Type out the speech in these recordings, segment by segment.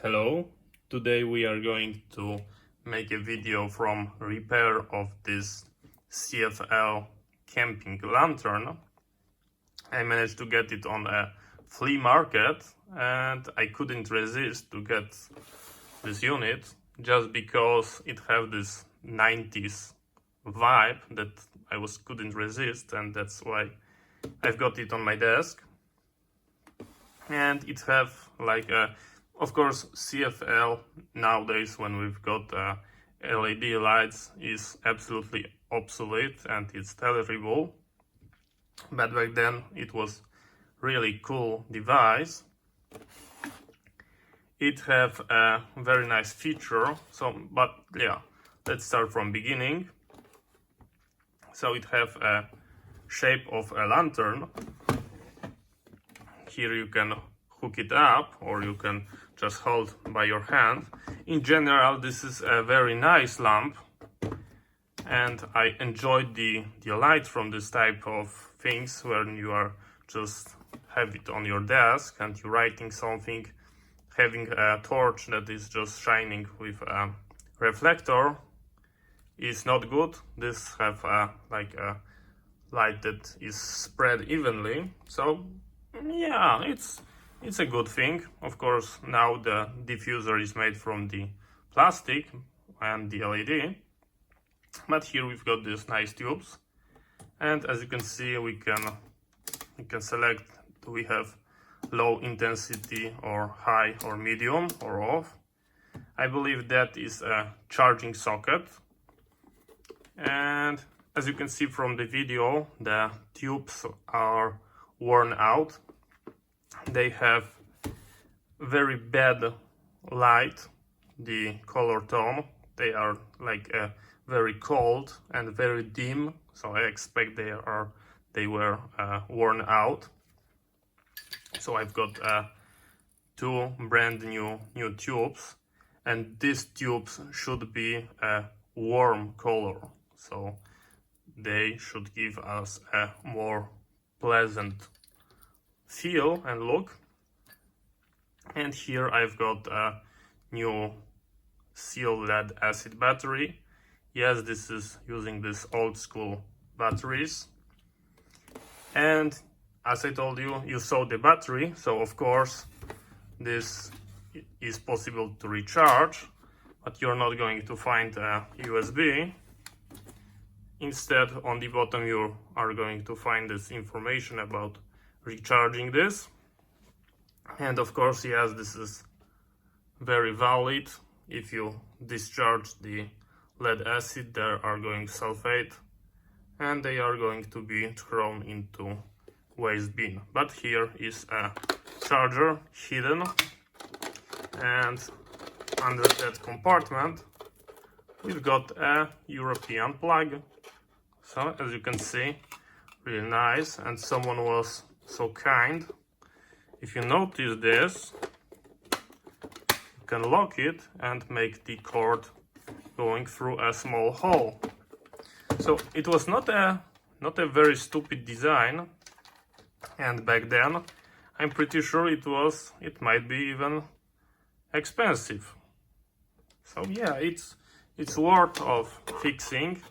Hello, today we are going to make a video from repair of this CFL camping lantern. I managed to get it on a flea market and I couldn't resist to get this unit just because it has this 90s vibe that couldn't resist, and that's why I've got it on my desk. And it have like a, of course, CFL nowadays when we've got LED lights is absolutely obsolete and it's terrible. But back then it was really cool device. It have a very nice feature. But yeah, let's start from beginning. So it have a shape of a lantern. Here you can hook it up or you can just hold by your hand. In general, this is a very nice lamp and I enjoyed the light from this type of things when you are just have it on your desk and you're writing something. Having a torch that is just shining with a reflector is not good. This have like a light that is spread evenly, so yeah, it's a good thing. Of course, now the diffuser is made from the plastic and the LED, but here we've got these nice tubes, and as you can see, we can select, do we have low intensity or high or medium or off. I believe that is a charging socket, and as you can see from the video, the tubes are worn out. They have very bad light, the color tone. They are like very cold and very dim, so I expect they were worn out. So I've got two brand new tubes, and these tubes should be a warm color, so they should give us a more pleasant feel and look. And here I've got a new seal lead acid battery. Yes, this is using this old school batteries, and as I told you, you saw the battery, so of course this is possible to recharge, but you're not going to find a USB. Instead, on the bottom you are going to find this information about recharging this. And of course, yes, this is very valid. If you discharge the lead acid, there are going sulfate and they are going to be thrown into waste bin. But here is a charger hidden, and under that compartment we've got a European plug. So as you can see, really nice, and someone was so kind. If you notice this, you can lock it and make the cord going through a small hole. So it was not a very stupid design, and back then I'm pretty sure it might be even expensive. So yeah, it's worth of fixing.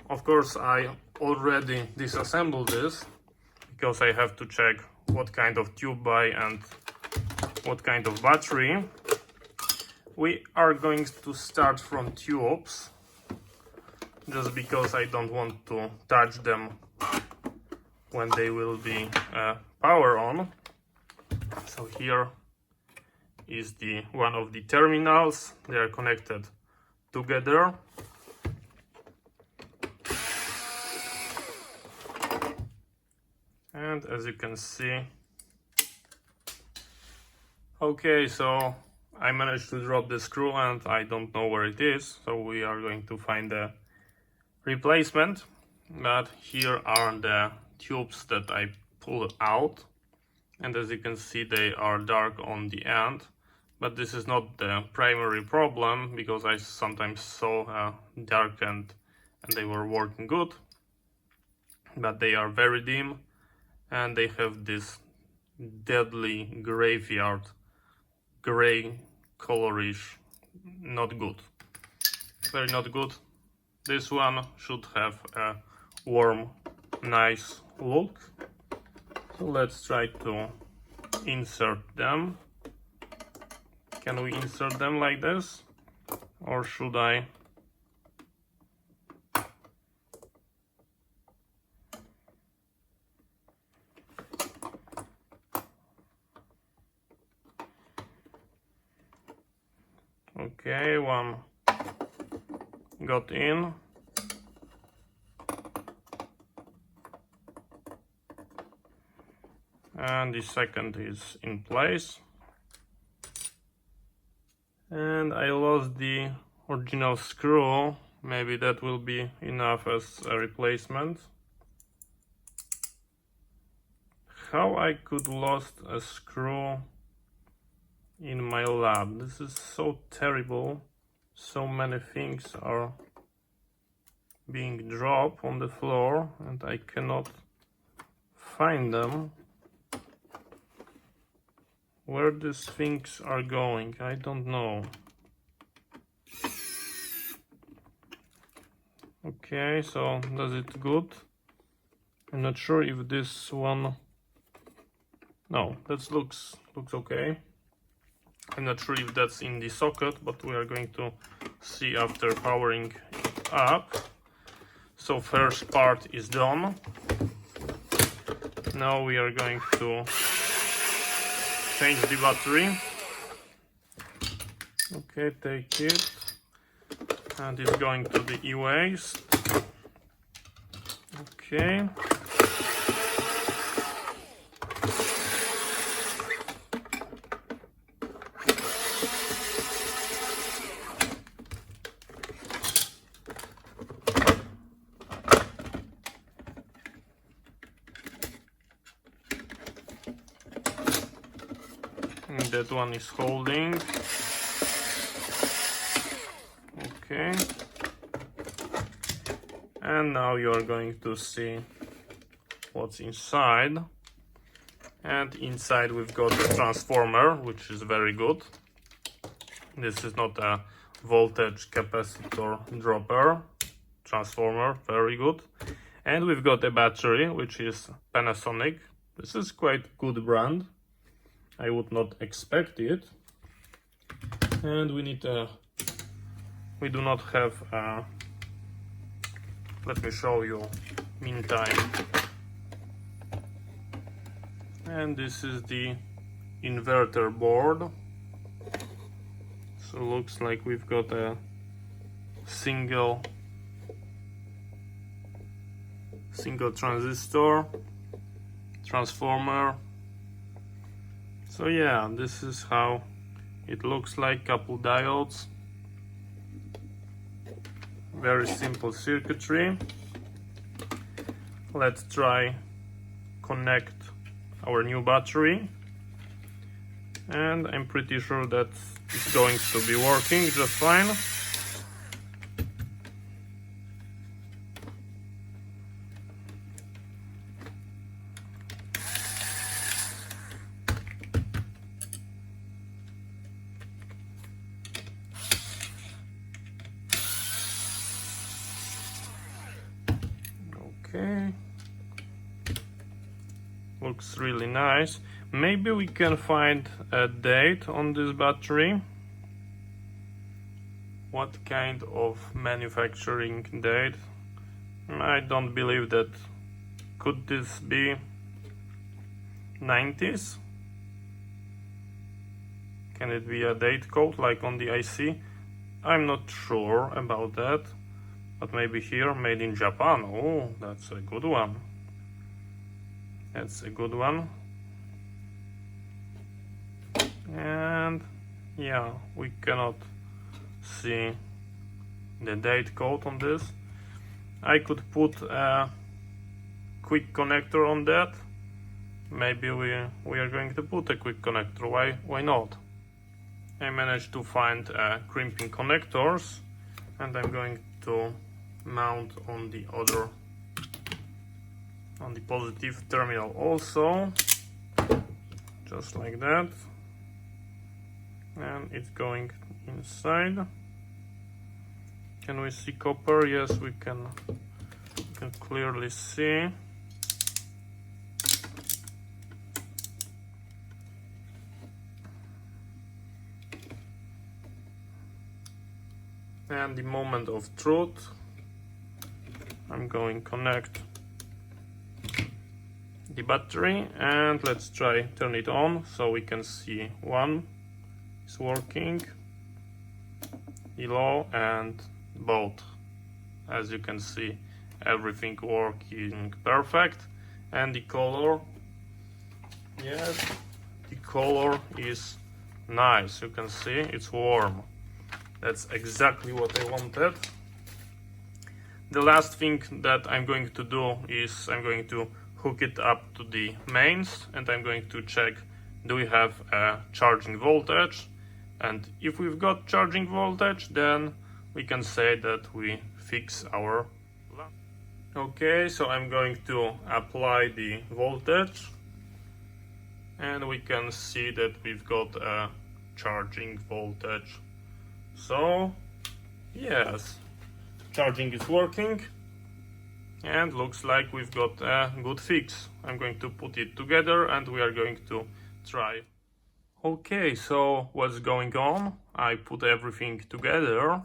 Of course, I already disassembled this because I have to check what kind of tube buy and what kind of battery. We are going to start from tubes just because I don't want to touch them when they will be power on. So here is the one of the terminals. They are connected together. And as you can see, okay, so I managed to drop the screw and I don't know where it is, so we are going to find a replacement. But here are the tubes that I pulled out, and as you can see, they are dark on the end, but this is not the primary problem because I sometimes saw dark and they were working good, but they are very dim and they have this deadly graveyard gray colorish, not good, very not good. This one should have a warm, nice look. So let's try to insert them. Can we insert them like this, or should I? Okay, one got in. And the second is in place. And I lost the original screw. Maybe that will be enough as a replacement. How I could lost a screw in my lab? This is so terrible. So many things are being dropped on the floor and I cannot find them. Where these things are going, I don't know. Okay, so does it good? I'm not sure if this one. No, that looks okay. I'm not sure if that's in the socket, but we are going to see after powering it up. So first part is done. Now we are going to change the battery. Okay, take it. And it's going to the e-waste. Okay. And that one is holding. Okay. And now you are going to see what's inside. And inside we've got the transformer, which is very good. This is not a voltage capacitor dropper. Transformer, very good. And we've got a battery, which is Panasonic. This is quite good brand. I would not expect it. And we need a. We do not have a. Let me show you meantime. And this is the inverter board. So looks like we've got a single transistor transformer. So yeah, this is how it looks like. Couple diodes. Very simple circuitry. Let's try connect our new battery. And I'm pretty sure that it's going to be working just fine. Okay, looks really nice. Maybe we can find a date on this battery. What kind of manufacturing date? I don't believe that. Could this be 90s? Can it be a date code like on the IC? I'm not sure about that. But maybe here, made in Japan. Oh, that's a good one. That's a good one. And yeah, we cannot see the date code on this. I could put a quick connector on that. Maybe we are going to put a quick connector. Why not? I managed to find crimping connectors, and I'm going to mount on the positive terminal also, just like that. and it's going inside. Can we see copper? Yes, we can clearly see. And the moment of truth, I'm going to connect the battery and let's try turn it on so we can see one is working, the low and both. As you can see, everything working perfect. And the color, yes, the color is nice. You can see it's warm. That's exactly what I wanted. The last thing that I'm going to do is I'm going to hook it up to the mains and I'm going to check, do we have a charging voltage? And if we've got charging voltage, then we can say that we fix our lamp. Okay, so I'm going to apply the voltage and we can see that we've got a charging voltage. So yes, charging is working and looks like we've got a good fix. I'm going to put it together and we are going to try. Okay, so what's going on? I put everything together,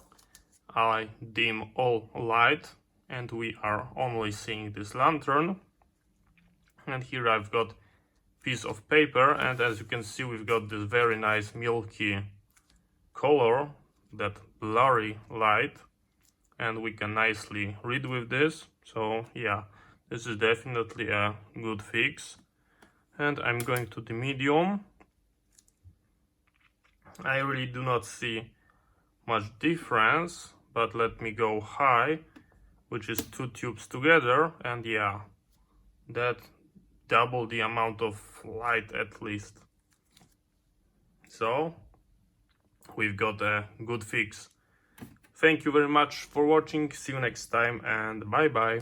I dim all light and we are only seeing this lantern. And here I've got piece of paper and as you can see we've got this very nice milky color, that blurry light, and we can nicely read with this. So yeah, this is definitely a good fix. And I'm going to the medium. I really do not see much difference, but let me go high, which is 2 tubes together, and yeah, that double the amount of light at least. So we've got a good fix. Thank you very much for watching, see you next time and bye bye.